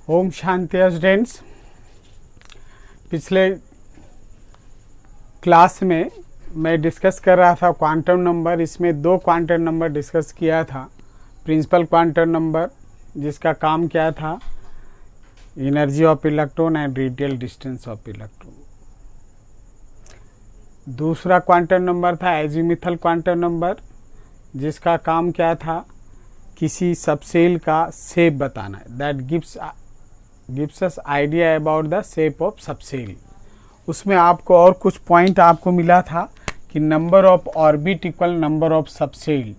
Om Shanti students. पिछले class में मैं डिस्कस कर रहा था क्वांटम नंबर। इसमें दो क्वांटम नंबर डिस्कस किया था। प्रिंसिपल क्वांटम नंबर जिसका काम क्या था, energy of electron and radial distance of electron. दूसरा क्वांटम नंबर था एजीमुथल क्वांटम नंबर जिसका काम क्या था, किसी सबसेल का शेप बताना। That gives us idea about the shape of subshell. उसमें आपको और कुछ पॉइंट आपको मिला था कि number of orbit equal number of subshell,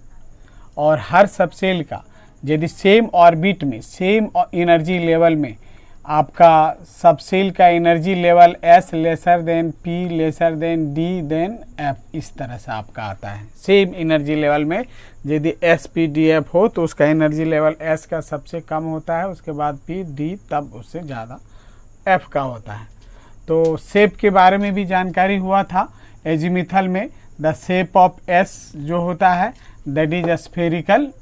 और हर सबसेल का यदि सेम ऑर्बिट में सेम एनर्जी लेवल में आपका सबसेल का energy level S lesser than P lesser than D than F, इस तरह से आपका आता है। सेम एनर्जी लेवल में यदि S P D F हो तो उसका एनर्जी लेवल S का सबसे कम होता है, उसके बाद P D तब उससे ज़्यादा F का होता है। तो शेप के बारे में भी जानकारी हुआ था। एजीमुथल में द शेप ऑफ S जो होता है दैट इज स्फेरिकल।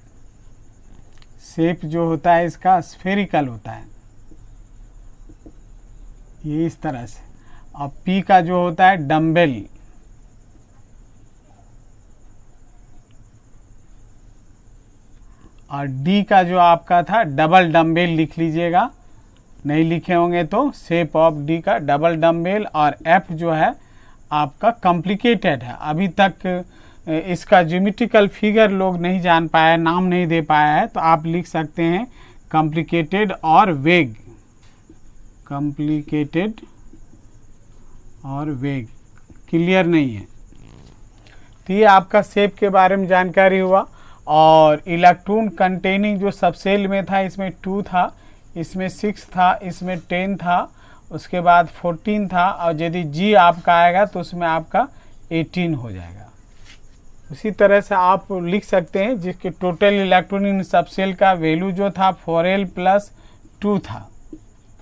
शेप जो होता है इसका स्फेरिकल होता है, ये इस तरह से। और P का जो होता है डम्बेल, और D का जो आपका था डबल डम्बेल लिख लीजिएगा, नहीं लिखे होंगे तो शेप ऑफ D का डबल डम्बेल। और F जो है आपका कॉम्प्लिकेटेड है, अभी तक इसका ज्योमेट्रिकल फिगर लोग नहीं जान पाया, नाम नहीं दे पाया है, तो आप लिख सकते हैं कॉम्प्लिकेटेड और वेग। कॉम्प्लिकेटेड और वेग क्लियर नहीं है। तो ये आपका शेप के बारे में जानकारी हुआ। और इलेक्ट्रॉन कंटेनिंग जो सबसेल में था, इसमें 2 था, इसमें 6 था, इसमें 10 था, उसके बाद 14 था, और यदि G आपका आएगा तो उसमें आपका 18 हो जाएगा। उसी तरह से आप लिख सकते हैं जिसके टोटल इलेक्ट्रॉन इन सबसेल का वैल्यू जो था 4L + 2 था।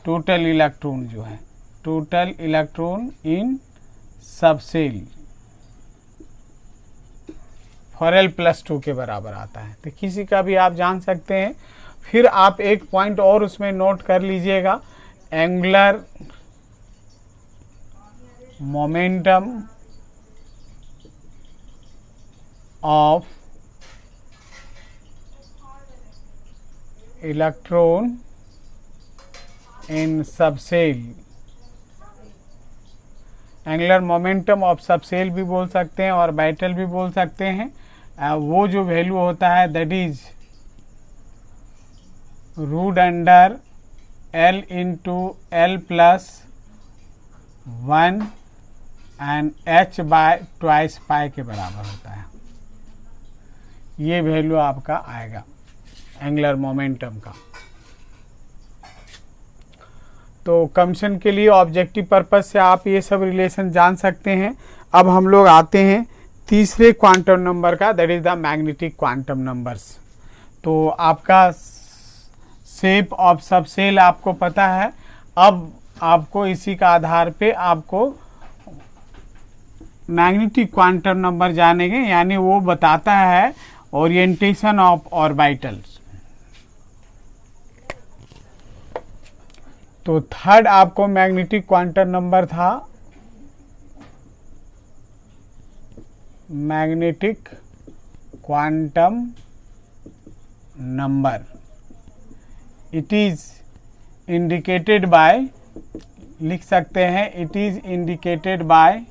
टोटल इलेक्ट्रॉन जो है, total electron in subshell 4L + 2 के बराबर आता है। तो किसी का भी आप जान सकते हैं। फिर आप एक पॉइंट और उसमें नोट कर लीजिएगा, angular momentum of electron in subshell. Angular momentum of subshell भी बोल सकते हैं और ऑर्बिटल भी बोल सकते हैं। वो जो वैल्यू होता है that is √L × L + 1 and H/2 पाई के बराबर होता है। ये वैल्यू आपका आएगा एंगुलर मोमेंटम का। तो कमीशन के लिए ऑब्जेक्टिव पर्पस से आप ये सब रिलेशन जान सकते हैं। अब हम लोग आते हैं तीसरे क्वांटम नंबर का, that is the magnetic quantum numbers. तो आपका शेप ऑफ सबसेल आपको पता है। अब आपको इसी का आधार पे आपको मैग्नेटिक क्वांटम नंबर जानेंगे, यानी वो बताता है ओरिएंटेशन ऑफ ऑर्बिटल्स। तो थर्ड आपको मैग्नेटिक क्वांटम नंबर था magnetic quantum number. It is indicated bye, लिख सकते हैं, it is indicated by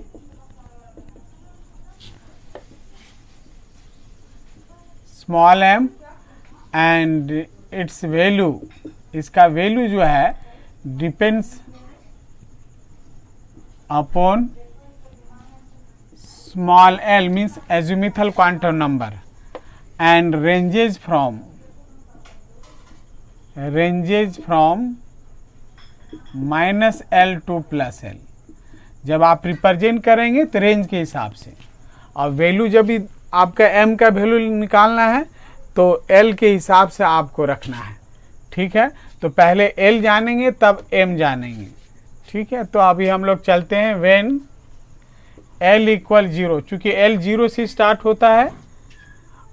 small m and it's value, इसका वैल्यू जो है depends upon small l means azimuthal quantum number and ranges from -L to +L। जब आप represent करेंगे तो रेंज के हिसाब से, और वैल्यू जब भी आपका m का वैल्यू निकालना है तो L के हिसाब से आपको रखना है। ठीक है, तो पहले L जानेंगे तब m जानेंगे। ठीक है, तो अभी हम लोग चलते हैं व्हेन L = 0, चूँकि L 0 से स्टार्ट होता है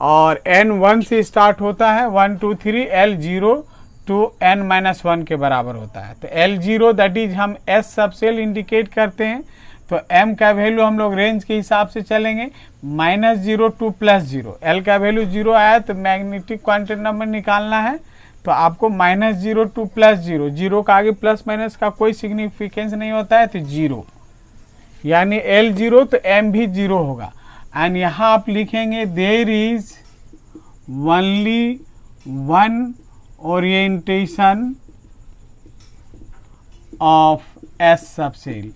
और N 1 से स्टार्ट होता है, 1 2 3, L 0 टू n-1 के बराबर होता है। तो L0 दैट इज हम S सब सेल इंडिकेट करते हैं, तो m का वैल्यू हम लोग रेंज के हिसाब से चलेंगे -0 टू +0। L का वैल्यू 0 आया तो मैग्नेटिक क्वांटम नंबर निकालना है, तो आपको -0 टू +0, 0 का आगे प्लस माइनस का कोई सिग्निफिकेंस नहीं होता है, तो 0 यानी L0, तो m भी 0 होगा। एंड यहाँ आप लिखेंगे there is only one orientation of S subshell.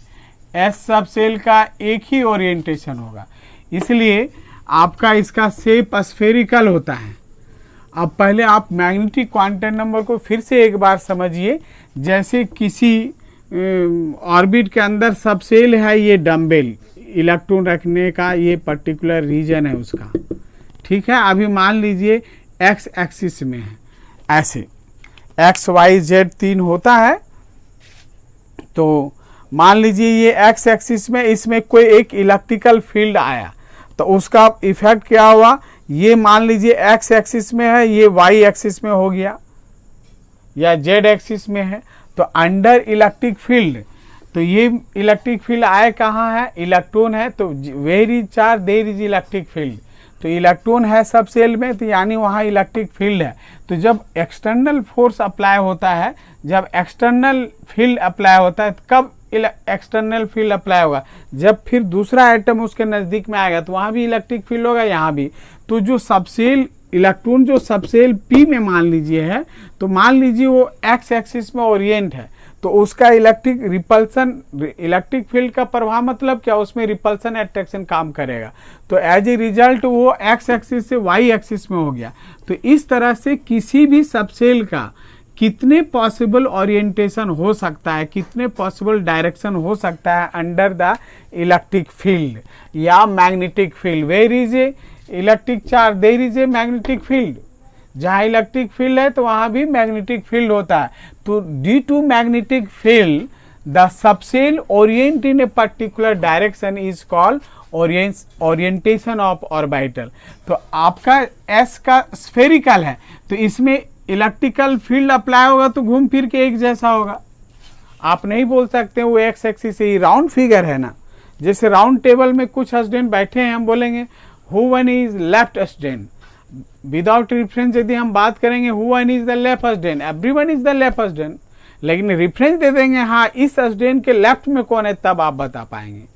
S subshell का एक ही ओरिएंटेशन होगा, इसलिए आपका इसका शेप स्फेरिकल होता है। अब पहले आप मैग्नेटिक क्वांटम नंबर को फिर से एक बार समझिए। जैसे किसी ऑर्बिट के अंदर सब सेल है, ये डम्बेल इलेक्ट्रॉन रखने का ये पर्टिकुलर रीजन है उसका, ठीक है। अभी मान लीजिए एक्स एक्सिस में है, ऐसे एक्स वाई जेड 3 होता है, तो मान लीजिए ये एक्स एक्सिस में इसमें कोई एक इलेक्ट्रिकल फील्ड आया, तो उसका इफेक्ट क्या हुआ, ये मान लीजिए एक्स एक्सिस में है, ये वाई एक्सिस में हो गया या जेड एक्सिस में है, तो अंडर इलेक्ट्रिक फील्ड, तो ये इलेक्ट्रिक फील्ड आए कहाँ है, इलेक्ट्रॉन है, तो where is charge there is electric field, तो इलेक्ट्रॉन है सब सेल में, तो यानी वहाँ इलेक्ट्रिक फील्ड है। तो जब एक्सटर्नल फोर्स अप्लाई होता है, जब एक्सटर्नल फील्ड अप्लाई होता है, कब एक्सटर्नल फील्ड अप्लाई होगा, जब फिर दूसरा एटम उसके नज़दीक में आएगा, तो वहाँ भी इलेक्ट्रिक फील्ड होगा, यहाँ भी। तो जो सबसेल इलेक्ट्रॉन जो सबसेल P में मान लीजिए है, तो मान लीजिए वो एक्स एक्सिस में ओरिएंट है, तो उसका इलेक्ट्रिक रिपल्सन, इलेक्ट्रिक फील्ड का प्रभाव मतलब क्या, उसमें रिपल्सन अट्रैक्शन काम करेगा, तो एज ए रिजल्ट वो एक्स एक्सिस से वाई एक्सिस में हो गया। तो इस तरह से किसी भी सबसेल का कितने पॉसिबल ओरिएंटेशन हो सकता है, कितने पॉसिबल डायरेक्शन हो सकता है अंडर द इलेक्ट्रिक फील्ड या magnetic field. Where is a electric charge there is a magnetic field, जहाँ इलेक्ट्रिक फील्ड है तो वहाँ भी मैग्नेटिक फील्ड होता है। तो due to magnetic field the subshell orient in a particular direction is called orientation of orbital. तो आपका S का स्फेरिकल है, तो इसमें इलेक्ट्रिकल फील्ड अप्लाई होगा तो घूम फिर के एक जैसा होगा। आप नहीं बोल सकते वो एक्स एक्सिस से ही, राउंड फिगर है ना, जैसे राउंड टेबल में कुछ स्टूडेंट बैठे हैं, हम बोलेंगे who one is left student, without reference यदि हम बात करेंगे who one is the left student, everyone is the left student, लेकिन रेफरेंस दे देंगे हाँ इस स्टूडेंट के लेफ्ट में कौन है, तब आप बता पाएंगे।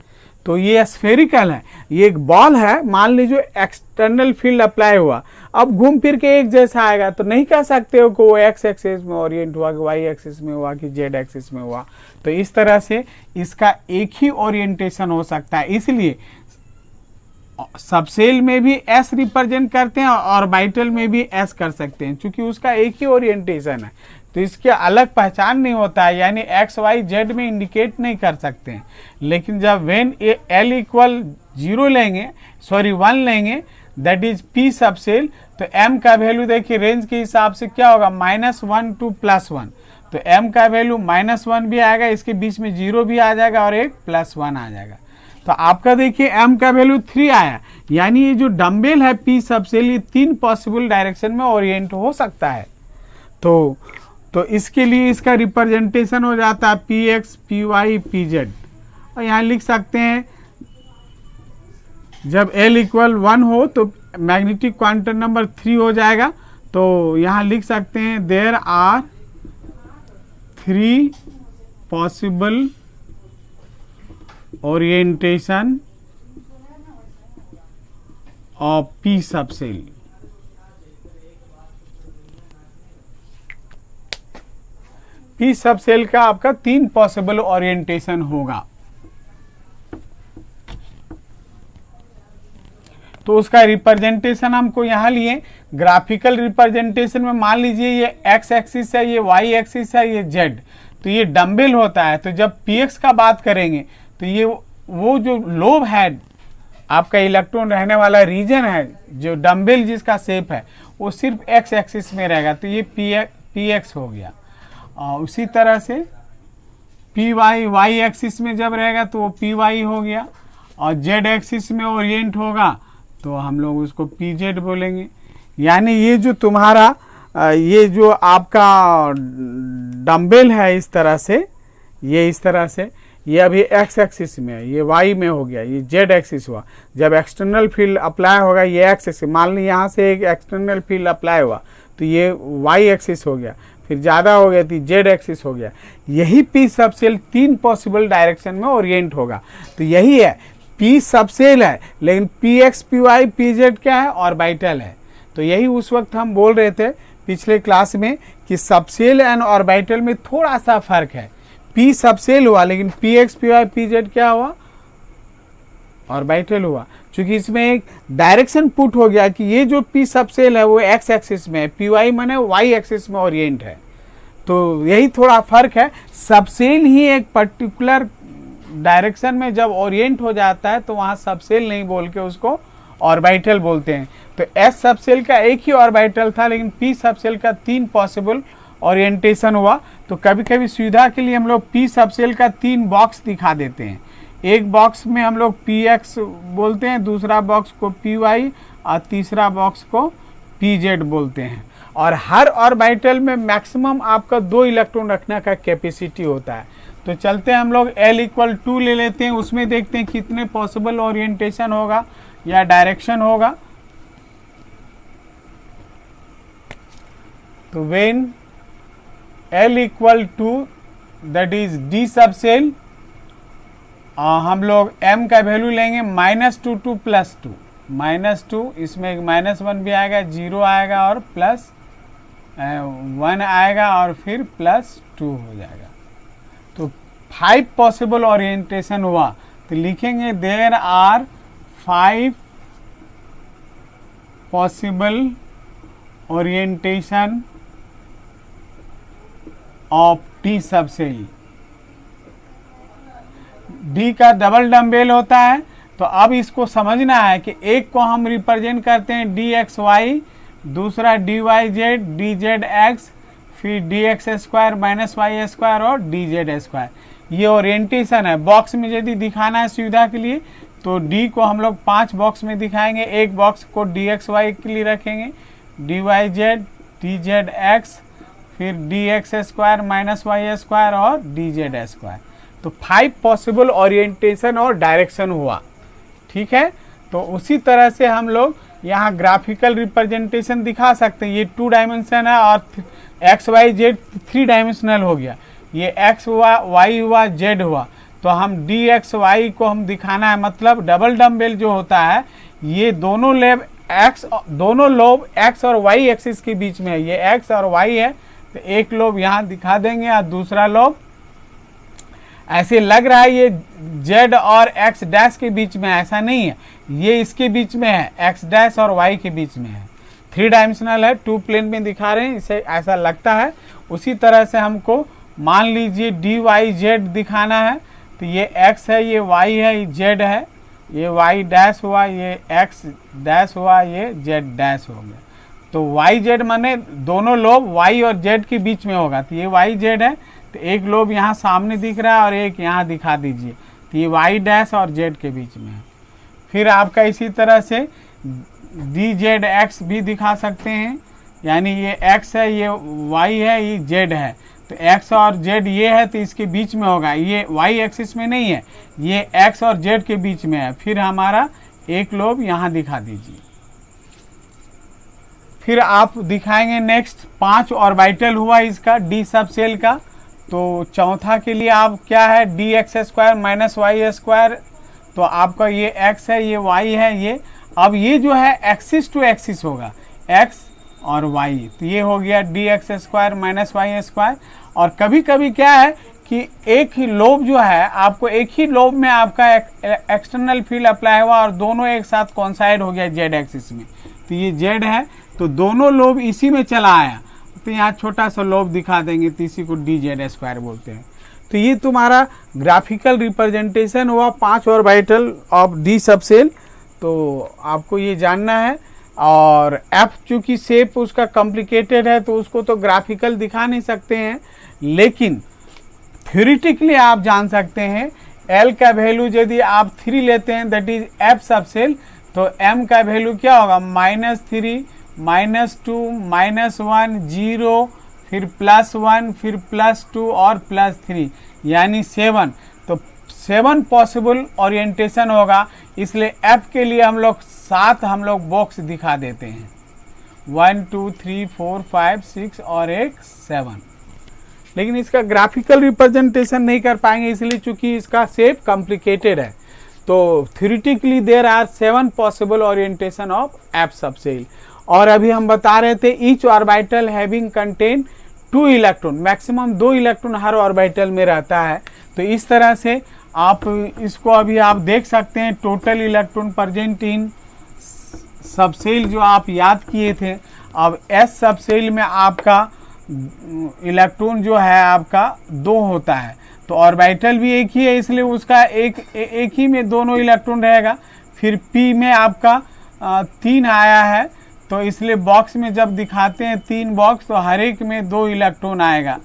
तो ये स्फेरिकल है, ये एक बॉल है, मान लीजिए एक्सटर्नल फील्ड अप्लाई हुआ, अब घूम फिर के एक जैसा आएगा, तो नहीं कह सकते हो कि वो एक्स एक्सिस में ओरिएंट हुआ, कि वाई एक्सिस में हुआ, कि जेड एक्सिस में हुआ। तो इस तरह से इसका एक ही ओरिएंटेशन हो सकता है, इसलिए सबसेल में भी S रिप्रेजेंट करते हैं और ऑर्बिटल में भी S कर सकते हैं, क्योंकि उसका एक ही ओरिएंटेशन है, तो इसके अलग पहचान नहीं होता है, यानी एक्स वाई जेड में इंडिकेट नहीं कर सकते हैं। लेकिन जब वेन L इक्वल 0 लेंगे, सॉरी 1 लेंगे, दैट इज P सबसेल, तो M का वैल्यू देखिए रेंज के हिसाब से क्या होगा, -1 टू +1, तो M का वैल्यू -1 भी आएगा, इसके बीच में 0 भी आ जाएगा और एक +1 आ जाएगा। तो आपका देखिए M का वैल्यू 3 आया, यानी ये जो डम्बेल है P सबसेल, ये 3 पॉसिबल डायरेक्शन में ओरिएंट हो सकता है। तो इसके लिए इसका रिप्रेजेंटेशन हो जाता है Px, Py, Pz, और यहाँ लिख सकते हैं जब L इक्वल 1 हो तो मैग्नेटिक क्वांटम नंबर 3 हो जाएगा, तो यहाँ लिख सकते हैं there are 3 possible orientation of P subshell. P subshell का आपका 3 पॉसिबल ओरिएंटेशन होगा। तो उसका रिप्रेजेंटेशन हमको यहाँ लिए, ग्राफिकल रिप्रेजेंटेशन में मान लीजिए ये एक्स एक्सिस है, ये वाई एक्सिस है, ये जेड, तो ये डम्बेल होता है। तो जब Px का बात करेंगे तो ये वो जो लोब है, आपका इलेक्ट्रॉन रहने वाला रीजन है, जो डम्बेल जिसका शेप है, वो सिर्फ एक्स एक्सिस में रहेगा, तो ये Px हो गया। और उसी तरह से Py वाई एक्सिस में जब रहेगा तो वो Py हो गया, और जेड एक्सिस में ओरिएंट होगा तो हम लोग उसको Pz बोलेंगे। यानी ये जो तुम्हारा ये जो आपका डम्बेल है इस तरह से, ये इस तरह से, ये अभी एक्स एक्सिस में है, ये वाई में हो गया, ये जेड एक्सिस हुआ। जब एक्सटर्नल फील्ड अप्लाई होगा ये एक्स एक्सिस, मान ली यहाँ से एक एक्सटर्नल फील्ड अप्लाई हुआ तो ये वाई एक्सिस हो गया, फिर ज़्यादा हो गया तो जेड एक्सिस हो गया। यही पी सबसेल 3 पॉसिबल डायरेक्शन में ओरिएंट होगा। तो यही है, पी सबसेल है लेकिन P X P Y P Z क्या है, ऑर्बिटल है। तो यही उस वक्त हम बोल रहे थे पिछले क्लास में कि सबसेल एंड ऑर्बिटल में थोड़ा सा फर्क है। पी सबसेल हुआ लेकिन P X P Y P Z क्या हुआ, ऑर्बिटल हुआ। क्योंकि इसमें एक डायरेक्शन पुट हो गया कि ये जो पी सबसेल है वो एक्स एक्सिस में है, पी वाई माने वाई एक्सिस में ओरिएंट है। तो यही थोड़ा फर्क है। सबसेल ही एक पर्टिकुलर डायरेक्शन में जब ओरिएंट हो जाता है तो वहाँ सबसेल नहीं बोल के उसको ऑर्बिटल बोलते हैं। तो एस सबसेल का एक ही ऑर्बिटल था लेकिन पी सबसेल का 3 पॉसिबल ओरिएंटेशन हुआ। तो कभी कभी सुविधा के लिए हम लोग पी सबसेल का 3 बॉक्स दिखा देते हैं। एक बॉक्स में हम लोग पी एक्स बोलते हैं, दूसरा बॉक्स को पी वाई और तीसरा बॉक्स को पी जेड बोलते हैं। और हर ऑर्बिटल में मैक्सिमम आपका 2 इलेक्ट्रॉन रखने का कैपेसिटी होता है। तो चलते हैं हम लोग L=2 ले लेते हैं, उसमें देखते हैं कितने पॉसिबल ओरिएंटेशन होगा या डायरेक्शन होगा। तो when L=2 that is D subshell, हम लोग m का वैल्यू लेंगे -2 to +2, -2, इसमें एक -1 भी आएगा, 0 आएगा और +1 आएगा और फिर +2 हो जाएगा। तो 5 पॉसिबल ओरिएंटेशन हुआ। तो लिखेंगे there are 5 possible orientation of D subshell. D का डबल डम्बेल होता है। तो अब इसको समझना है कि एक को हम रिप्रेजेंट करते हैं डी एक्स वाई, दूसरा d y z, d z x, फिर d x square -Y square और डी जेड स्क्वायर। ये ओरिएंटेशन है। बॉक्स में यदि दिखाना है सुविधा के लिए तो डी को हम लोग 5 बॉक्स में दिखाएंगे। एक बॉक्स को डी एक्स वाई के लिए रखेंगे, d y z, d z x, फिर d x square -Y square और डी जेड स्क्वायर। तो 5 पॉसिबल ओरिएंटेशन और डायरेक्शन हुआ। ठीक है, तो उसी तरह से हम लोग यहाँ ग्राफिकल रिप्रेजेंटेशन दिखा सकते हैं। ये 2 डायमेंशन है और एक्स वाई जेड 3 डायमेंशनल हो गया। ये एक्स हुआ, वाई हुआ, जेड हुआ। तो हम डी एक्स वाई को हम दिखाना है, मतलब डबल डम्बेल जो होता है ये दोनों लोब एक्स और वाई एक्सिस के बीच में है। ये एक्स और वाई है तो एक लोब यहाँ दिखा देंगे और दूसरा लोब ऐसे लग रहा है ये जेड और एक्स डैश के बीच में, ऐसा नहीं है, ये इसके बीच में है, एक्स डैश और वाई के बीच में है। 3 डायमेंशनल है, 2 प्लेन में दिखा रहे हैं, इसे ऐसा लगता है। उसी तरह से हमको मान लीजिए डी वाई जेड दिखाना है। तो ये एक्स है, ये वाई है, ये जेड है, ये वाई डैश हुआ, ये एक्स डैश हुआ, ये जेड डैश हो गया। तो वाई जेड माने दोनों लोब वाई और जेड के बीच में होगा। तो ये वाई जेड है, तो एक लोब यहाँ सामने दिख रहा है और एक यहाँ दिखा दीजिए। तो ये वाई डैश और जेड के बीच में है। फिर आपका इसी तरह से डी जेड एक्स भी दिखा सकते हैं, यानी ये एक्स है, ये वाई है, ये जेड है। तो एक्स और जेड ये है तो इसके बीच में होगा, ये वाई एक्सिस में नहीं है, ये एक्स और जेड के बीच में है। फिर हमारा एक लोब यहाँ दिखा दीजिए। फिर आप दिखाएंगे नेक्स्ट 5 ऑर्बिटल हुआ इसका डी सबसेल का। तो चौथा के लिए आप क्या है, D x square -Y square. तो आपका ये एक्स है, ये वाई है, ये अब ये जो है एक्सिस टू एक्सिस होगा, एक्स और वाई। तो ये हो गया D x square -Y square. और कभी कभी क्या है कि एक ही लोब जो है, आपको एक ही लोब में आपका एक्सटर्नल फील्ड अप्लाई हुआ और दोनों एक साथ कॉन्साइड हो गया जेड एक्सिस में। तो ये जेड है तो दोनों लोब इसी में चला आया, तो यहाँ छोटा सा लोब दिखा देंगे, तो इसी को डी जेड स्क्वायर बोलते हैं। तो ये तुम्हारा ग्राफिकल रिप्रेजेंटेशन हुआ 5 ऑर्बिटल ऑफ डी सबसेल। तो आपको ये जानना है। और एफ चूँकि शेप उसका कॉम्प्लिकेटेड है तो उसको तो ग्राफिकल दिखा नहीं सकते हैं, लेकिन थ्योरेटिकली आप जान सकते हैं। एल का वैल्यू यदि आप 3 लेते हैं दैट इज एफ सबसेल, तो एम का वैल्यू क्या होगा, -3 -2 -1 0 फिर +1 फिर +2 और +3 यानी 7। तो 7 पॉसिबल ओरिएंटेशन होगा, इसलिए एफ के लिए हम लोग 7 हम लोग बॉक्स दिखा देते हैं, 1 2 3 4 5 6 और एक 7। लेकिन इसका ग्राफिकल रिप्रेजेंटेशन नहीं कर पाएंगे, इसलिए चूंकि इसका शेप कॉम्प्लिकेटेड है। तो theoretically there are 7 possible orientation of f subshell. और अभी हम बता रहे थे each orbital having contain 2 electron, maximum 2 electron हर ऑर्बिटल में रहता है। तो इस तरह से आप इसको अभी आप देख सकते हैं, total electron present in subshell जो आप याद किए थे। अब एस सबसेल में आपका इलेक्ट्रॉन जो है आपका 2 होता है, तो ऑर्बिटल भी एक ही है, इसलिए उसका एक ही में दोनों इलेक्ट्रॉन रहेगा। फिर पी में आपका 3 आया है, तो इसलिए बॉक्स में जब दिखाते हैं 3 बॉक्स, तो हर एक में 2 इलेक्ट्रॉन आएगा,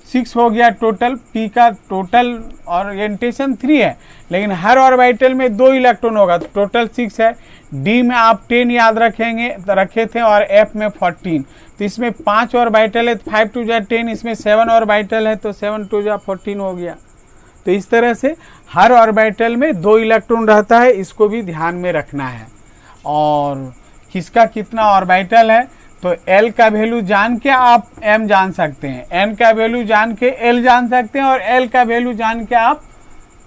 6 हो गया टोटल। पी का टोटल ओरिएंटेशन 3 है, लेकिन हर ऑर्बिटल में 2 इलेक्ट्रॉन होगा, तो टोटल 6 है। डी में आप 10 याद रखे थे और एफ में 14। तो इसमें 5 ऑर्बिटल है, 5 2 जा 10, इसमें 7 ऑर्बिटल है, तो 7 2 जा 14 हो गया। तो इस तरह से हर ऑर्बिटल में 2 इलेक्ट्रॉन रहता है, इसको भी ध्यान में रखना है। और किसका कितना ऑर्बिटल है, तो L का वैल्यू जान के आप M जान सकते हैं, N का वैल्यू जान के L जान सकते हैं, और L का वैल्यू जान के आप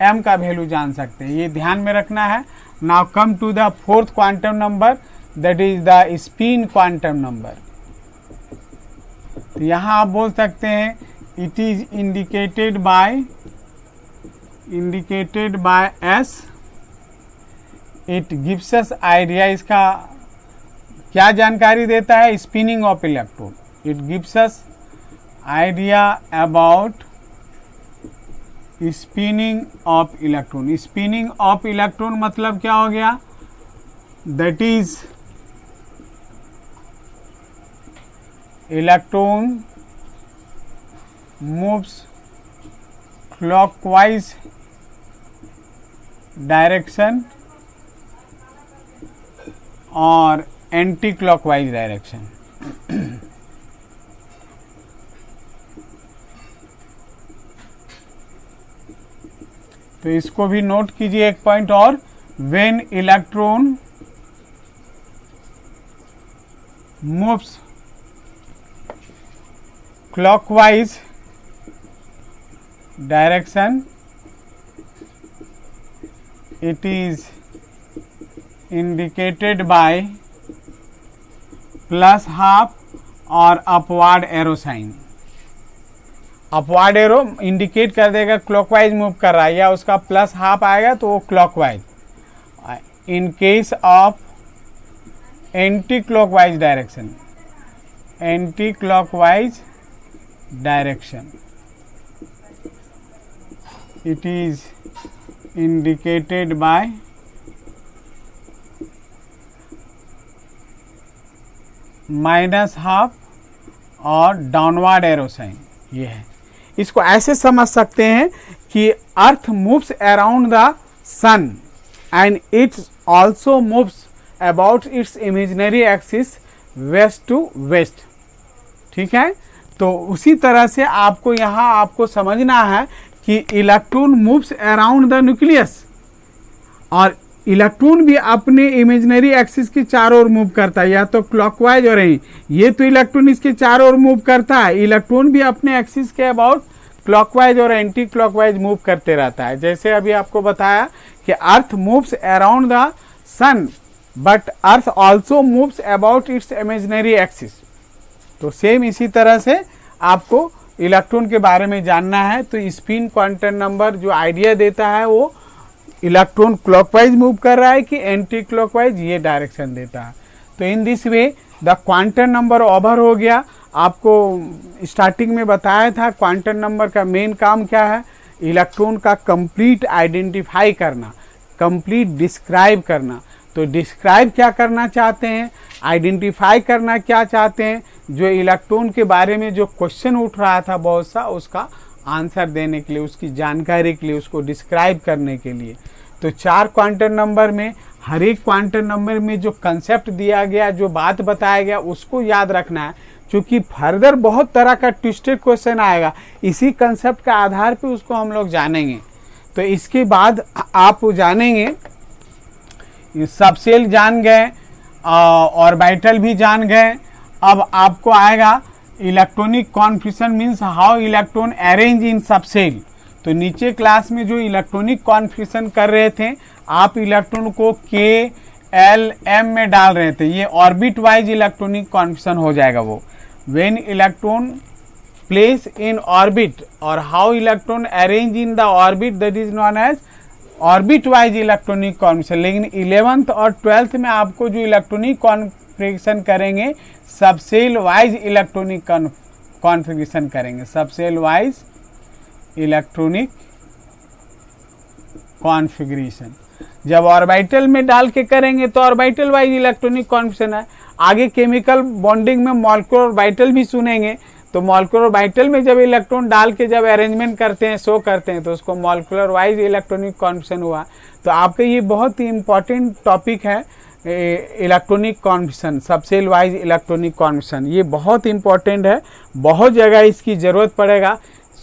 M का वैल्यू जान सकते हैं। ये ध्यान में रखना है। Now come to the 4th quantum number, that is the spin quantum number. तो यहाँ आप बोल सकते हैं it is indicated by S। It gives us idea, इसका क्या जानकारी देता है, spinning of electron. It gives us idea about spinning of electron. Spinning of electron मतलब क्या हो गया, that is electron moves clockwise direction और एंटी क्लॉकवाइज डायरेक्शन। तो इसको भी नोट कीजिए एक पॉइंट और, when electron moves clockwise direction, it is indicated by +12 और upward arrow sign. Upward arrow indicate कर देगा क्लॉकवाइज मूव कर रहा है, या उसका +12 आएगा तो वो clockwise. In case of anti clockwise direction, anti clockwise direction, it is indicated by -12 और डाउनवर्ड एरो साइन। ये है, इसको ऐसे समझ सकते हैं कि earth moves around the sun and it also moves about its imaginary axis west to west. ठीक है, तो उसी तरह से आपको यहाँ आपको समझना है कि electron moves around the nucleus, और इलेक्ट्रॉन भी अपने इमेजिनरी एक्सिस के चारों ओर मूव करता है, या तो क्लॉकवाइज और ये तो इलेक्ट्रॉन इसके चारों ओर मूव करता है, इलेक्ट्रॉन भी अपने एक्सिस के अबाउट क्लॉकवाइज और एंटी क्लॉकवाइज मूव करते रहता है। जैसे अभी आपको बताया कि earth moves around the sun but earth also moves about its imaginary axis. तो सेम इसी तरह से आपको इलेक्ट्रॉन के बारे में जानना है। तो स्पिन क्वांटम नंबर जो आइडिया देता है वो इलेक्ट्रॉन क्लॉकवाइज मूव कर रहा है कि एंटी क्लॉकवाइज, ये डायरेक्शन देता है। तो in this way the quantum number over हो गया। आपको स्टार्टिंग में बताया था क्वांटम नंबर का मेन काम क्या है, इलेक्ट्रॉन का कंप्लीट आइडेंटिफाई करना, कंप्लीट डिस्क्राइब करना। तो डिस्क्राइब क्या करना चाहते हैं, आइडेंटिफाई करना क्या चाहते हैं, जो इलेक्ट्रॉन के बारे में जो क्वेश्चन उठ रहा था बहुत सा, उसका आंसर देने के लिए, उसकी जानकारी के लिए, उसको डिस्क्राइब करने के लिए। तो 4 क्वांटम नंबर में हर एक क्वांटम नंबर में जो कंसेप्ट दिया गया, जो बात बताया गया, उसको याद रखना है, क्योंकि फर्दर बहुत तरह का ट्विस्टेड क्वेश्चन आएगा, इसी कंसेप्ट के आधार पे उसको हम लोग जानेंगे। तो इसके बाद आप जानेंगे, सबसेल जान गए, ऑर्बिटल भी जान गए। अब आपको आएगा electronic configuration means how electron arrange in subshell. तो नीचे क्लास में जो इलेक्ट्रॉनिक कॉन्फिगरेशन कर रहे थे, आप इलेक्ट्रॉन को के एल एम में डाल रहे थे, ये ऑर्बिट वाइज इलेक्ट्रॉनिक कॉन्फिगरेशन हो जाएगा। वो when electron place in orbit और how electron arrange in the orbit, that is known as orbit wise electronic configuration. लेकिन 11th और 12th में आपको जो इलेक्ट्रॉनिक कॉन्फिगरेशन करेंगे, सबसेल वाइज इलेक्ट्रॉनिक कॉन्फिगरेशन करेंगे, सबसेल वाइज इलेक्ट्रॉनिक कॉन्फिगरेशन। जब orbital में डाल के करेंगे तो ऑर्बिटल वाइज इलेक्ट्रॉनिक कॉन्फिगरेशन है। आगे केमिकल बॉन्डिंग में मॉलिक्यूलर ऑर्बिटल भी सुनेंगे, तो मॉलिक्यूलर ऑर्बिटल में जब इलेक्ट्रॉन डाल के जब अरेंजमेंट करते हैं, शो करते हैं, तो उसको मॉलिक्यूलर वाइज इलेक्ट्रॉनिक कॉन्फिगरेशन हुआ। तो आपके ये बहुत ही इंपॉर्टेंट टॉपिक है electronic configuration, subshell wise electronic configuration. ये बहुत इंपॉर्टेंट है, बहुत जगह इसकी ज़रूरत पड़ेगा।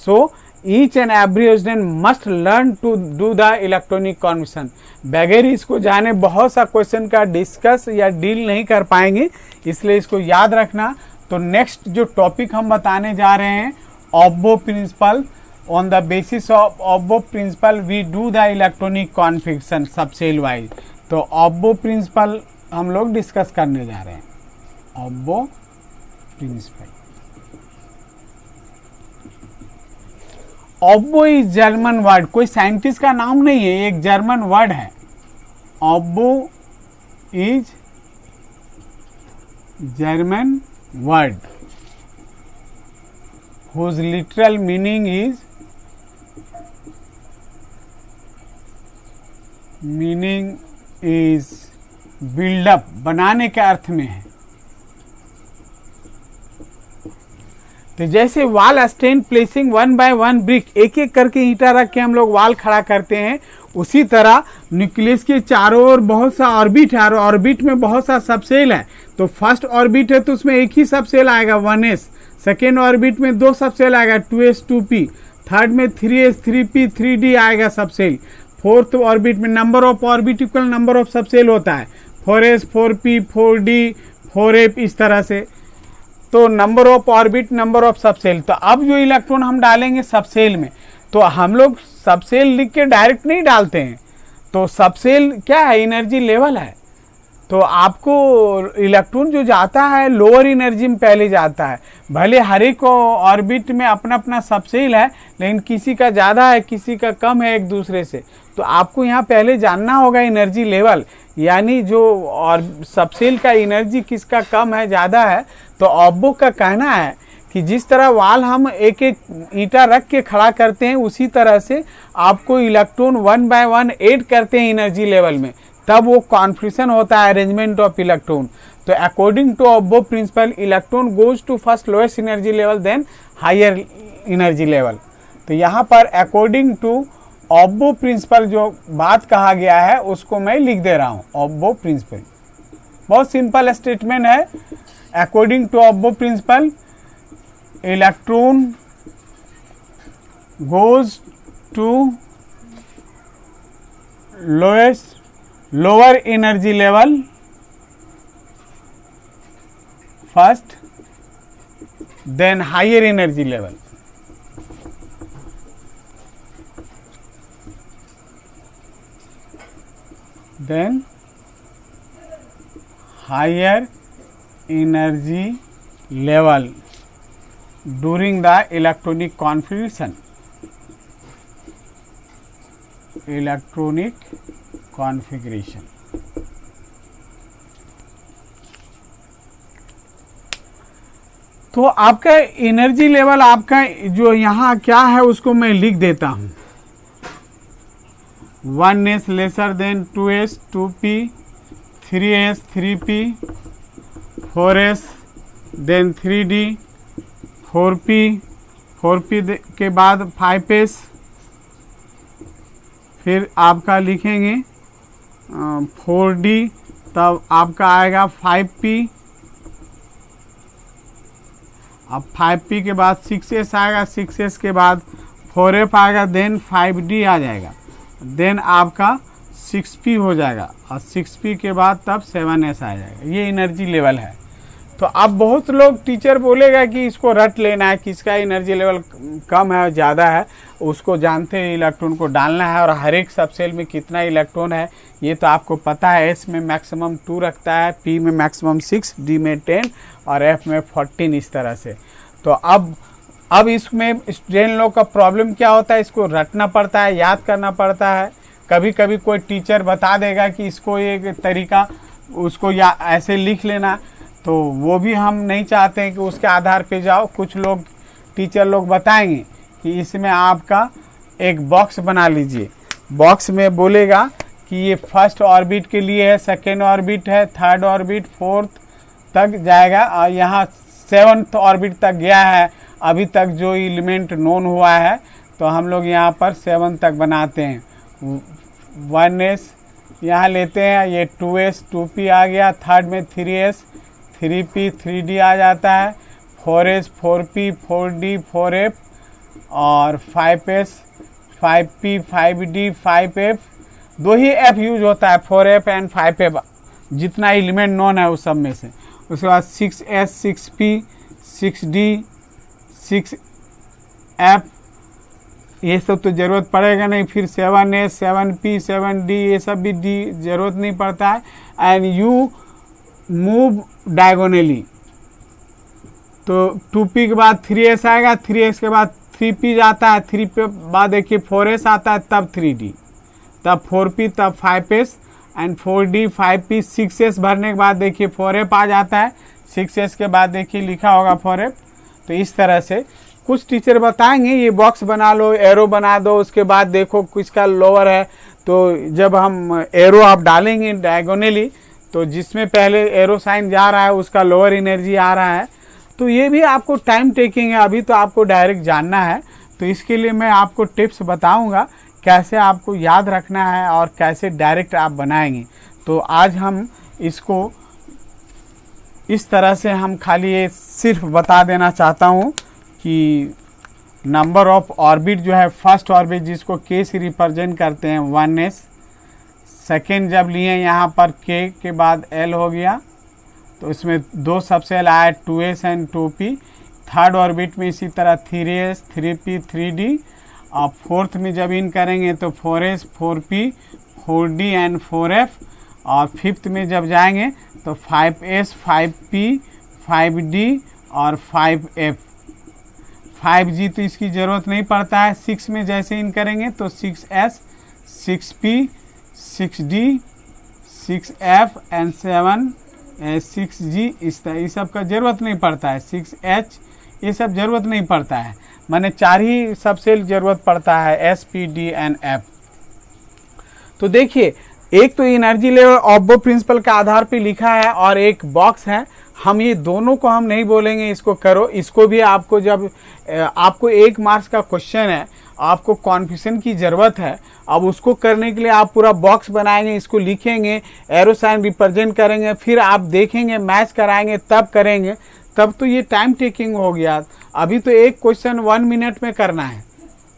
So each and every student must learn to do the electronic configuration. बगैर इसको जाने बहुत सा क्वेश्चन का डिस्कस या डील नहीं कर पाएंगे, इसलिए इसको याद रखना। तो नेक्स्ट जो टॉपिक हम बताने जा रहे हैं, Aufbau principle. On the basis of Aufbau principle we do the electronic configuration subshell wise. तो ऑब्बो प्रिंसिपल हम लोग डिस्कस करने जा रहे हैं, Aufbau principle. Aufbau is German word, कोई साइंटिस्ट का नाम नहीं है, एक जर्मन वर्ड है। Aufbau is German word whose literal meaning is build up, बनाने के अर्थ में है। तो जैसे वाल स्टैंड प्लेसिंग 1 by 1 ब्रिक, एक एक करके ईंटा रख के हम लोग वाल खड़ा करते हैं, उसी तरह न्यूक्लियस के चारों ओर बहुत सा ऑर्बिट है और ऑर्बिट में बहुत सा सबसेल है। तो फर्स्ट ऑर्बिट है तो उसमें एक ही सबसेल आएगा 1s, सेकेंड ऑर्बिट में 2 सबसेल आएगा 2s 2p, थर्ड में 3s 3p 3d आएगा सबसेल, फोर्थ ऑर्बिट में number of orbit equal number of subshell होता है 4s 4p 4d 4f, इस तरह से। तो number of orbit, number of subshell. तो अब जो इलेक्ट्रॉन हम डालेंगे सबसेल में, तो हम लोग सबसेल लिख के डायरेक्ट नहीं डालते हैं। तो सबसेल क्या है, एनर्जी लेवल है। तो आपको इलेक्ट्रॉन जो जाता है लोअर एनर्जी में पहले जाता है। भले हर एक ऑर्बिट में अपना अपना सबसेल है, लेकिन किसी का ज़्यादा है किसी का कम है एक दूसरे से। तो आपको यहाँ पहले जानना होगा एनर्जी लेवल, यानी जो और सबसेल का एनर्जी किसका कम है ज़्यादा है। तो ऑब्बो का कहना है कि जिस तरह वाल हम एक एक ईंटा रख के खड़ा करते हैं, उसी तरह से आपको इलेक्ट्रॉन 1 by 1 ऐड करते हैं एनर्जी लेवल में, तब वो कॉन्फिगरेशन होता है अरेंजमेंट ऑफ इलेक्ट्रॉन। तो according to Aufbau principle, electron goes to first lowest energy level then higher energy level. तो यहाँ पर अकॉर्डिंग टू ऑब्बो प्रिंसिपल जो बात कहा गया है उसको मैं लिख दे रहा हूँ। ऑब्बो प्रिंसिपल बहुत सिंपल स्टेटमेंट है। According to Aufbau principle, electron goes to lower energy level first, then higher energy level. Then higher energy level during the electronic configuration, electronic configuration। तो आपका एनर्जी लेवल आपका जो यहाँ क्या है उसको मैं लिख देता हूँ। 1s lesser than 2s 2p, 3s 3p, 4s then 3d, 4p के बाद 5s, फिर आपका लिखेंगे 4D, तब आपका आएगा 5P, अब 5P के बाद 6S आएगा, 6S के बाद 4F आएगा, देन 5D आ जाएगा, देन आपका 6P हो जाएगा और 6P के बाद तब 7S आ जाएगा। ये एनर्जी लेवल है। तो अब बहुत लोग टीचर बोलेगा कि इसको रट लेना है, किसका एनर्जी लेवल कम है ज़्यादा है, उसको जानते हैं इलेक्ट्रॉन को डालना है और हर एक सब सेल में कितना इलेक्ट्रॉन है ये तो आपको पता है। S में मैक्सिमम 2 रखता है, P में मैक्सिमम 6, D में 10 और F में 14, इस तरह से। तो अब इसमें स्टूडेंट लोग का प्रॉब्लम क्या होता है, इसको रटना पड़ता है, याद करना पड़ता है। कभी कभी कोई टीचर बता देगा कि इसको एक तरीका उसको या ऐसे लिख लेना, तो वो भी हम नहीं चाहते हैं कि उसके आधार पे जाओ। कुछ लोग टीचर लोग बताएंगे कि इसमें आपका एक बॉक्स बना लीजिए, बॉक्स में बोलेगा कि ये फर्स्ट ऑर्बिट के लिए है, सेकेंड ऑर्बिट है, थर्ड ऑर्बिट, फोर्थ तक जाएगा और यहाँ 7th ऑर्बिट तक गया है अभी तक जो एलिमेंट नोन हुआ है, तो हम लोग यहाँ पर 7 तक बनाते हैं। 1S यहाँ लेते हैं, ये 2S 2P आ गया, थर्ड में 3S 3P 3D आ जाता है, 4S 4P 4D 4F और 5S 5P 5D 5F, 2 ही F यूज होता है, 4F एंड 5F जितना एलिमेंट नोन है उस सब में से। उसके बाद 6S 6P 6D 6F, ये सब तो ज़रूरत पड़ेगा नहीं। फिर 7S 7P 7D, ये सब भी D ज़रूरत नहीं पड़ता है। एंड यू मूव डायगोनली, तो 2P के बाद 3S आएगा, 3S के बाद 3P जाता है, 3P के बाद देखिए 4S आता है, तब 3D, तब 4P, तब 5S and 4D 5P 6S भरने के बाद देखिए 4F आ जाता है, 6S के बाद देखिए लिखा होगा 4F। तो इस तरह से कुछ टीचर बताएंगे ये बॉक्स बना लो, एरो बना दो, उसके बाद देखो किसका लोअर है। तो जब हम एरो आप डालेंगे डायगोनली, तो जिसमें पहले एरो साइन जा रहा है उसका लोअर एनर्जी आ रहा है। तो ये भी आपको टाइम टेकिंग है, अभी तो आपको डायरेक्ट जानना है। तो इसके लिए मैं आपको टिप्स बताऊंगा कैसे आपको याद रखना है और कैसे डायरेक्ट आप बनाएंगे। तो आज हम इसको इस तरह से हम खाली ये सिर्फ बता देना चाहता हूँ कि नंबर ऑफ ऑर्बिट जो है, फर्स्ट ऑर्बिट जिसको K से रिप्रेजेंट करते हैं 1S, सेकेंड जब लिए यहाँ पर K के बाद L हो गया, तो इसमें 2 सबसेल आए 2S and 2P। Third orbit में इसी तरह 3S 3P 3D और फोर्थ में जब इन करेंगे तो 4S 4P 4D and 4F और फिफ्थ में जब जाएंगे तो 5S 5P 5D और 5F। 5G तो इसकी ज़रूरत नहीं पड़ता है। 6 में जैसे इन करेंगे तो 6S 6P 6D 6F and 6G, इस सब का ज़रूरत नहीं पड़ता है। 6H ये सब ज़रूरत नहीं पड़ता है, माने 4 ही सबसेल ज़रूरत पड़ता है, S P D and F। तो देखिए, एक तो एनर्जी लेवल ऑब्बो प्रिंसिपल के आधार पे लिखा है और एक बॉक्स है। हम ये दोनों को हम नहीं बोलेंगे इसको करो, इसको भी आपको जब आपको 1 मार्क्स का क्वेश्चन है, आपको कॉन्फ्यूजन की ज़रूरत है, अब उसको करने के लिए आप पूरा बॉक्स बनाएंगे, इसको लिखेंगे, एरो साइन रिप्रेजेंट करेंगे, फिर आप देखेंगे, मैच कराएंगे, तब करेंगे, तब तो ये टाइम टेकिंग हो गया। अभी तो एक क्वेश्चन 1 मिनट में करना है,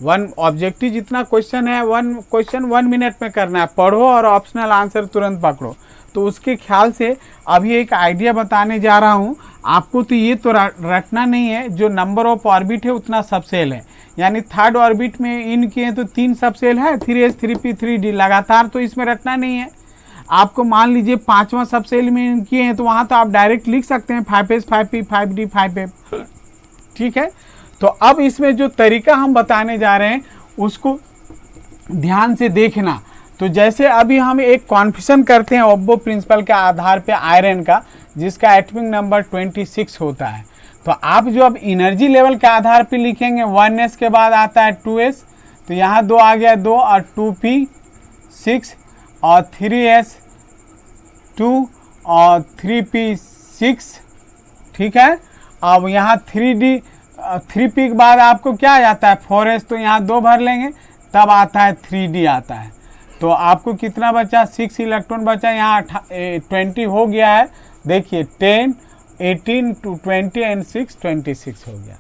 1 ऑब्जेक्टिव जितना क्वेश्चन है 1 क्वेश्चन 1 मिनट में करना है। पढ़ो और ऑप्शनल आंसर तुरंत पकड़ो। तो उसके ख्याल से अभी एक आइडिया बताने जा रहा हूँ आपको। तो ये तो रटना नहीं है, जो नंबर ऑफ ऑर्बिट है उतना सबसेल है, यानी थर्ड ऑर्बिट में इन किए तो 3 सबसेल है, 3S 3P 3D लगातार, तो इसमें रटना नहीं है। आपको मान लीजिए 5वां सबसेल में इन किए हैं तो वहाँ तो आप डायरेक्ट लिख सकते हैं 5S 5P 5D 5F, ठीक है। तो अब इसमें जो तरीका हम बताने जा रहे हैं उसको ध्यान से देखना। तो जैसे अभी हम एक कॉन्फ्यूजन करते हैं ऑब्बो प्रिंसिपल के आधार पे आयरन का, जिसका एटॉमिक नंबर 26 होता है। तो आप जो अब एनर्जी लेवल के आधार पे लिखेंगे, 1S के बाद आता है 2S, तो यहाँ 2 आ गया 2 और 2P 6 और 3S 2 और 3P 6, ठीक है। अब यहाँ 3D 3P के बाद आपको क्या आ जाता है 4S, तो यहाँ 2 भर लेंगे, तब आता है 3D आता है। तो आपको कितना बचा, 6 इलेक्ट्रॉन बचा, यहाँ 20 हो गया है, देखिए 10, 18 to 20 एंड 6 26 हो गया।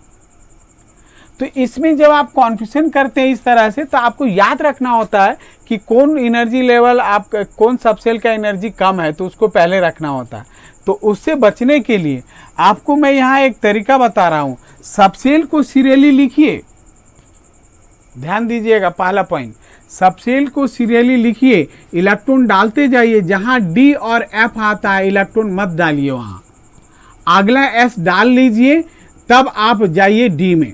तो इसमें जब आप कॉन्फ्यूजन करते हैं इस तरह से, तो आपको याद रखना होता है कि कौन एनर्जी लेवल आप, कौन सबसेल का एनर्जी कम है, तो उसको पहले रखना होता है। तो उससे बचने के लिए आपको मैं यहाँ एक तरीका बता रहा हूँ, सबसेल को सीरियली लिखिए, ध्यान दीजिएगा, पहला पॉइंट, सबसेल को सीरियली लिखिए, इलेक्ट्रॉन डालते जाइए, जहां डी और एफ आता है इलेक्ट्रॉन मत डालिए, वहां अगला एस डाल लीजिए, तब आप जाइए डी में।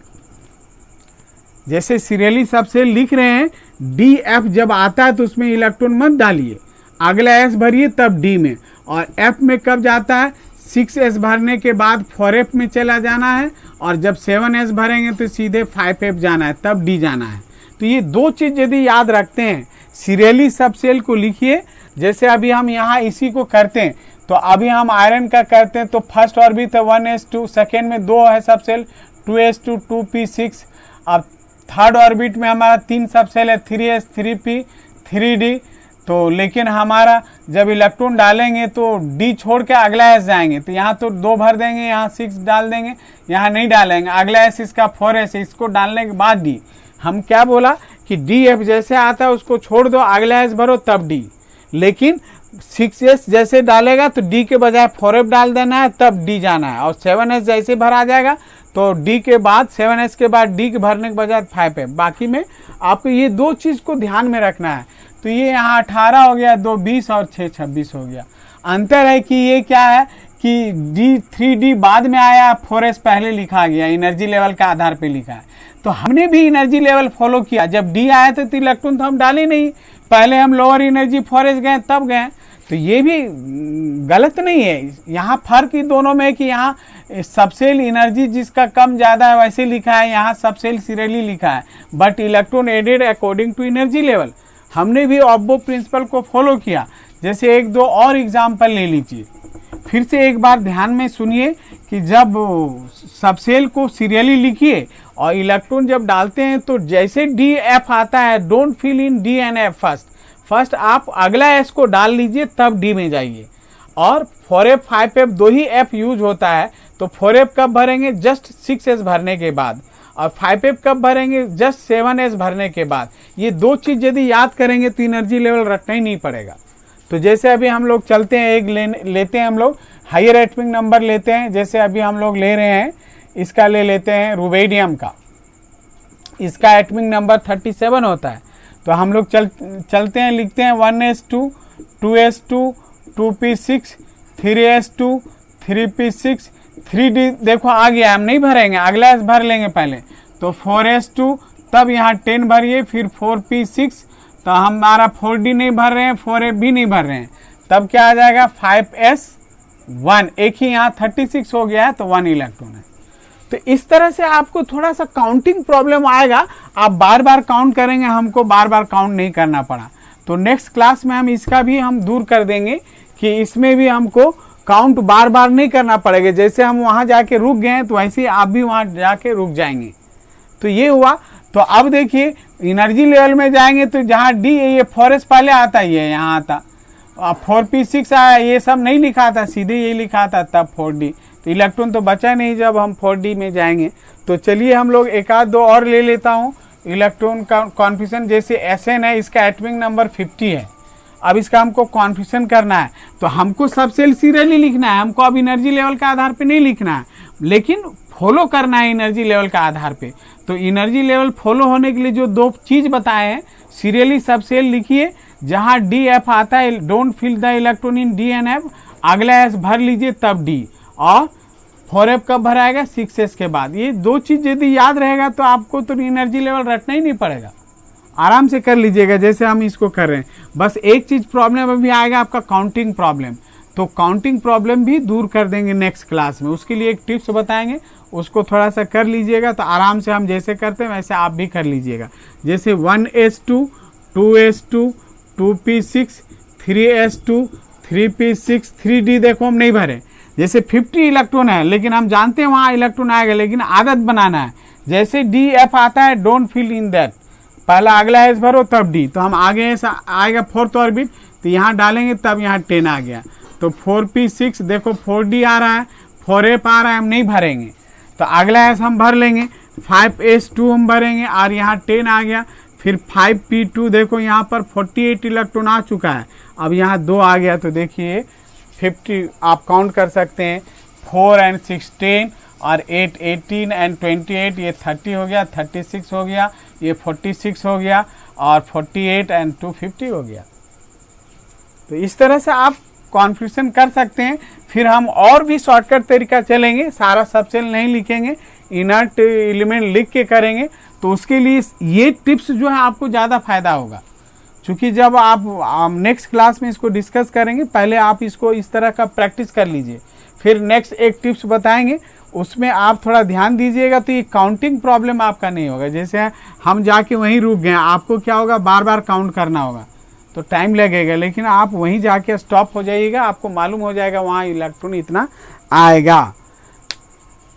जैसे सीरियली सबसेल लिख रहे हैं, डी एफ जब आता है तो उसमें इलेक्ट्रॉन मत डालिए, अगला एस भरिए तब डी में, और एफ में कब जाता है, 6s भरने के बाद 4f में चला जाना है, और जब 7s भरेंगे तो सीधे 5f जाना है, तब डी जाना है। तो ये दो चीज़ यदि याद रखते हैं, सीरियली सबसेल को लिखिए। जैसे अभी हम यहाँ इसी को करते हैं, तो अभी हम आयरन का करते हैं, तो फर्स्ट ऑर्बिट है 1s2, सेकेंड में 2 है सबसेल 2s2 2p6, अब थर्ड ऑर्बिट में हमारा 3 सबसेल है 3s 3p 3d। तो लेकिन हमारा जब इलेक्ट्रॉन डालेंगे तो डी छोड़ के अगला एस जाएंगे, तो यहाँ तो 2 भर देंगे, यहाँ 6 डाल देंगे, यहाँ नहीं डालेंगे, अगला एस इसका 4s, इसको डालने के बाद डी। हम क्या बोला कि डी एफ जैसे आता है उसको छोड़ दो, अगला एस भरो तब डी, लेकिन 6s जैसे डालेगा तो डी के बजाय 4f डाल देना है, तब डी जाना है, और 7s जैसे भरा जाएगा तो डी के बाद 7s के बाद डी के भरने के बजाय 5f। बाकी में आपको ये दो चीज़ को ध्यान में रखना है। तो ये यहाँ 18 हो गया, 2 20 और 6 26 हो गया। अंतर है कि ये क्या है कि डी 3d बाद में आया, 4s पहले लिखा गया, एनर्जी लेवल के आधार पे लिखा है। तो हमने भी एनर्जी लेवल फॉलो किया, जब डी आया था तो इलेक्ट्रॉन तो हम डाले नहीं, पहले हम लोअर एनर्जी 4s गए तब गए। तो ये भी गलत नहीं है, यहाँ फर्क ही दोनों में है कि यहाँ सबसेल एनर्जी जिसका कम ज़्यादा है वैसे लिखा है, यहाँ सबसेल सीरियली लिखा है, but electron added according to energy level. हमने भी ऑब्बो प्रिंसिपल को फॉलो किया। जैसे एक दो और एग्जाम्पल ले लीजिए, फिर से एक बार ध्यान में सुनिए कि जब सबसेल को सीरियली लिखिए और इलेक्ट्रॉन जब डालते हैं तो जैसे डी एफ आता है, don't fill in D and F first आप अगला एस को डाल लीजिए तब डी में जाइए। और 4f 5f 2 ही एफ यूज होता है, तो 4f कब भरेंगे, जस्ट 6s भरने के बाद, और 5f कब भरेंगे, जस्ट 7s भरने के बाद। ये दो चीज़ यदि याद करेंगे तो एनर्जी लेवल रटना ही नहीं पड़ेगा। तो जैसे अभी हम लोग चलते हैं, एक लेते हैं हम लोग हायर एटॉमिक नंबर लेते हैं। जैसे अभी हम लोग ले रहे हैं, इसका ले लेते हैं रुबेडियम का, इसका एटॉमिक नंबर 37 होता है। तो हम लोग चलते हैं, लिखते हैं 1s2 2s2 2p6 3s2 3p6 3d। देखो आ गया, हम नहीं भरेंगे, अगला एस भर लेंगे पहले, तो 4s2, तब यहाँ 10 भरिए, फिर 4p6, तो हमारा 4d नहीं भर रहे हैं, 4f भी नहीं भर रहे हैं, तब क्या आ जाएगा 5s1, एक ही यहाँ 36 हो गया है, तो 1 इलेक्ट्रॉन है। तो इस तरह से आपको थोड़ा सा काउंटिंग प्रॉब्लम आएगा, आप बार बार काउंट करेंगे, हमको बार बार काउंट नहीं करना पड़ा। तो नेक्स्ट क्लास में हम इसका भी हम दूर कर देंगे कि इसमें भी हमको काउंट बार बार नहीं करना पड़ेगा। जैसे हम वहाँ जाके रुक गए तो वैसे ही आप भी वहाँ जाके रुक जाएंगे। तो ये हुआ। तो अब देखिए एनर्जी लेवल में जाएंगे तो जहाँ डी ये 4s पहले आता ही है, यहाँ आता, 4p6 आया, ये सब नहीं लिखा था, सीधे ये लिखा था, तब 4d। तो इलेक्ट्रॉन तो बचा नहीं जब हम 4d में जाएंगे। तो चलिए हम लोग एक आध दो और ले लेता हूँ इलेक्ट्रॉन का कॉन्फिगरेशन। जैसे Sn है, इसका एटॉमिक नंबर 50 है। अब इसका हमको कॉन्फिगरेशन करना है, तो हमको सबसेल सीरियली लिखना है, हमको अब एनर्जी लेवल के आधार पे नहीं लिखना है, लेकिन फॉलो करना है एनर्जी लेवल के आधार पे। तो एनर्जी लेवल फॉलो होने के लिए जो दो चीज़ बताए हैं, सीरियली सबसेल लिखिए, जहाँ डी एफ आता है, don't fill the electron in D and F, अगला एस भर लीजिए तब डी, और 4f कब भराएगा, 6s के बाद। ये दो चीज़ यदि याद रहेगा तो आपको तो एनर्जी लेवल रटना ही नहीं पड़ेगा, आराम से कर लीजिएगा जैसे हम इसको कर रहे हैं। बस एक चीज़ प्रॉब्लम अभी आएगा आपका काउंटिंग प्रॉब्लम, तो काउंटिंग प्रॉब्लम भी दूर कर देंगे नेक्स्ट क्लास में। उसके लिए एक टिप्स बताएंगे, उसको थोड़ा सा कर लीजिएगा, तो आराम से हम जैसे करते हैं वैसे आप भी कर लीजिएगा। जैसे 1s2 2s2 2p6 3s2 3p6 3d, देखो हम नहीं भरे। जैसे 50 इलेक्ट्रॉन है, लेकिन हम जानते हैं वहाँ इलेक्ट्रॉन आएगा, लेकिन आदत बनाना है। जैसे डी एफ आता है, डोंट फिल इन दैट, पहला अगला एज भरो तब डी, तो हम आगे ऐसा आएगा 4th ऑर्बिट, तो यहाँ डालेंगे तब यहाँ 10 आ गया, तो 4p6 देखो 4d आ रहा है, 4f आ रहा है, हम नहीं भरेंगे, तो अगला एस हम भर लेंगे, 5s2 हम भरेंगे और यहाँ 10 आ गया, फिर 5p2 देखो यहाँ पर 48 इलेक्ट्रॉन आ चुका है, अब यहाँ 2 आ गया, तो देखिए 50 आप काउंट कर सकते हैं, 4 and 16 और 8 18 and 28 ये 30 हो गया, 36 हो गया, ये 46 हो गया और 48 and 2 50 हो गया। तो इस तरह से आप कॉन्फ्यूजन कर सकते हैं। फिर हम और भी शॉर्टकट तरीका चलेंगे, सारा सबसेल नहीं लिखेंगे, इनर्ट एलिमेंट लिख के करेंगे, तो उसके लिए ये टिप्स जो है आपको ज़्यादा फायदा होगा, क्योंकि जब आप नेक्स्ट क्लास में इसको डिस्कस करेंगे, पहले आप इसको इस तरह का प्रैक्टिस कर लीजिए, फिर नेक्स्ट एक टिप्स बताएंगे, उसमें आप थोड़ा ध्यान दीजिएगा, तो ये काउंटिंग प्रॉब्लम आपका नहीं होगा। जैसे हम जाके वहीं रुक गए, आपको क्या होगा, बार बार काउंट करना होगा, तो टाइम लगेगा, लेकिन आप वहीं जाके स्टॉप हो जाइएगा, आपको मालूम हो जाएगा वहाँ इलेक्ट्रॉन इतना आएगा।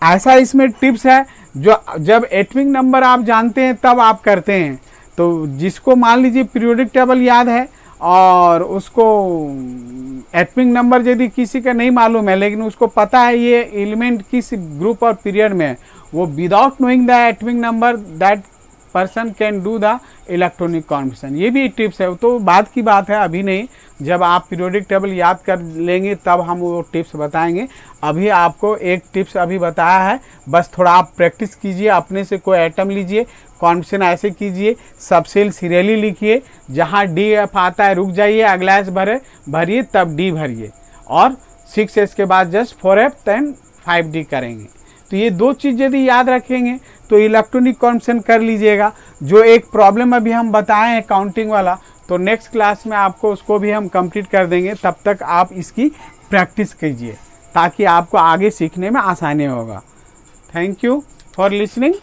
ऐसा इसमें टिप्स है, जो जब एटॉमिक नंबर आप जानते हैं तब आप करते हैं। तो जिसको मान लीजिए पीरियोडिक टेबल याद है और उसको एटॉमिक नंबर यदि किसी का नहीं मालूम है, लेकिन उसको पता है ये एलिमेंट किस ग्रुप और पीरियड में है, वो without knowing the atomic number that person can do the electronic configuration. ये भी टिप्स है, तो बाद की बात है, अभी नहीं। जब आप पीरियोडिक टेबल याद कर लेंगे तब हम वो टिप्स बताएंगे। अभी आपको एक टिप्स अभी बताया है, बस थोड़ा आप प्रैक्टिस कीजिए, अपने से कोई आइटम लीजिए, कॉन्फिगरेशन ऐसे कीजिए, सबसेल सीरियली लिखिए, जहाँ डी एफ आता है रुक जाइए, अगला एस भरिए तब डी भरिए, और 6s के बाद जस्ट 4f देन 5d करेंगे। तो ये दो चीज़ यदि याद रखेंगे तो इलेक्ट्रॉनिक कॉन्फिगरेशन कर लीजिएगा। जो एक प्रॉब्लम अभी हम बताए हैं काउंटिंग वाला, तो नेक्स्ट क्लास में आपको उसको भी हम कंप्लीट कर देंगे, तब तक आप इसकी प्रैक्टिस कीजिए ताकि आपको आगे सीखने में आसानी होगा। Thank you for listening.